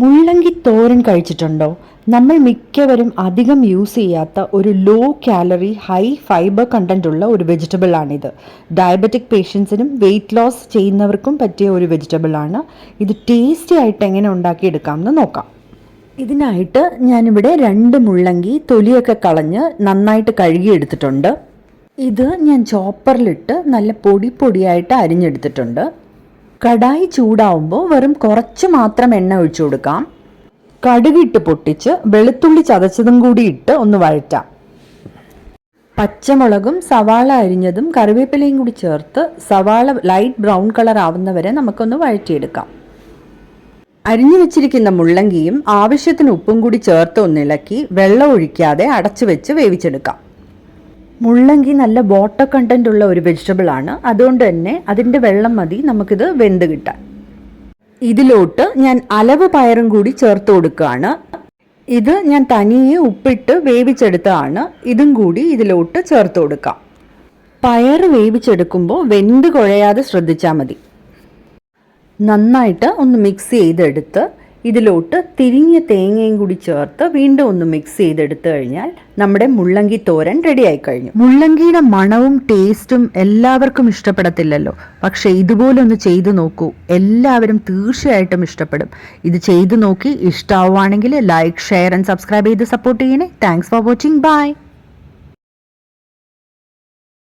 മുള്ളങ്കി തോരൻ കഴിച്ചിട്ടുണ്ടോ? നമ്മൾ മിക്കവരും അധികം യൂസ് ചെയ്യാത്ത ഒരു low calorie high fibre content ഉള്ള ഒരു വെജിറ്റബിൾ ആണിത്. ഡയബറ്റിക് പേഷ്യൻസിനും വെയിറ്റ് ലോസ് ചെയ്യുന്നവർക്കും പറ്റിയ ഒരു വെജിറ്റബിൾ ആണ്. ഇത് ടേസ്റ്റി ആയിട്ട് എങ്ങനെ ഉണ്ടാക്കിയെടുക്കാമെന്ന് നോക്കാം. ഇതിനായിട്ട് ഞാനിവിടെ 2 മുള്ളങ്കി തൊലിയൊക്കെ കളഞ്ഞ് നന്നായിട്ട് കഴുകിയെടുത്തിട്ടുണ്ട്. ഇത് ഞാൻ ചോപ്പറിലിട്ട് നല്ല പൊടിയായിട്ട് അരിഞ്ഞെടുത്തിട്ടുണ്ട്. കടായി ചൂടാവുമ്പോൾ വെറും കുറച്ച് മാത്രം എണ്ണ ഒഴിച്ചു കൊടുക്കാം. കടുകിട്ട് പൊട്ടിച്ച് വെളുത്തുള്ളി ചതച്ചതും കൂടി ഇട്ട് ഒന്ന് വഴറ്റാം. പച്ചമുളകും സവാള അരിഞ്ഞതും കറിവേപ്പിലയും കൂടി ചേർത്ത് സവാള ലൈറ്റ് ബ്രൗൺ കളർ ആവുന്നവരെ നമുക്കൊന്ന് വഴറ്റിയെടുക്കാം. അരിഞ്ഞു വെച്ചിരിക്കുന്ന മുള്ളങ്കിയും ആവശ്യത്തിന് ഉപ്പും കൂടി ചേർത്ത് ഒന്നിളക്കി വെള്ളം ഒഴിക്കാതെ അടച്ചു വെച്ച് വേവിച്ചെടുക്കാം. മുള്ളങ്കി നല്ല വാട്ടർ കണ്ടന്റ് ഉള്ള ഒരു വെജിറ്റബിൾ ആണ്. അതുകൊണ്ട് തന്നെ അതിൻ്റെ വെള്ളം മതി നമുക്കിത് വെന്ത് കിട്ടാൻ. ഇതിലോട്ട് ഞാൻ അലവ് പയറും കൂടി ചേർത്ത് കൊടുക്കുകയാണ്. ഇത് ഞാൻ തനിയെ ഉപ്പിട്ട് വേവിച്ചെടുത്തതാണ്. ഇതും കൂടി ഇതിലോട്ട് ചേർത്ത് കൊടുക്കാം. പയർ വേവിച്ചെടുക്കുമ്പോൾ വെന്ത് കുഴയാതെ ശ്രദ്ധിച്ചാൽ മതി. നന്നായിട്ട് ഒന്ന് മിക്സ് ചെയ്തെടുത്ത് ഇതിലോട്ട് തിരിഞ്ഞ തേങ്ങയും കൂടി ചേർത്ത് വീണ്ടും ഒന്ന് മിക്സ് ചെയ്തെടുത്തു കഴിഞ്ഞാൽ നമ്മുടെ മുള്ളങ്കി തോരൻ റെഡി ആയി കഴിഞ്ഞു. മുള്ളങ്കിയുടെ മണവും ടേസ്റ്റും എല്ലാവർക്കും ഇഷ്ടപ്പെടത്തില്ലല്ലോ, പക്ഷെ ഇതുപോലെ ഒന്ന് ചെയ്തു നോക്കൂ. എല്ലാവരും തീർച്ചയായിട്ടും ഇഷ്ടപ്പെടും. ഇത് ചെയ്തു നോക്കി ഇഷ്ടമാവുകയാണെങ്കിൽ ലൈക്ക്, ഷെയർ ആൻഡ് സബ്സ്ക്രൈബ് ചെയ്ത് സപ്പോർട്ട് ചെയ്യണേ. Thanks for watching. ബൈ.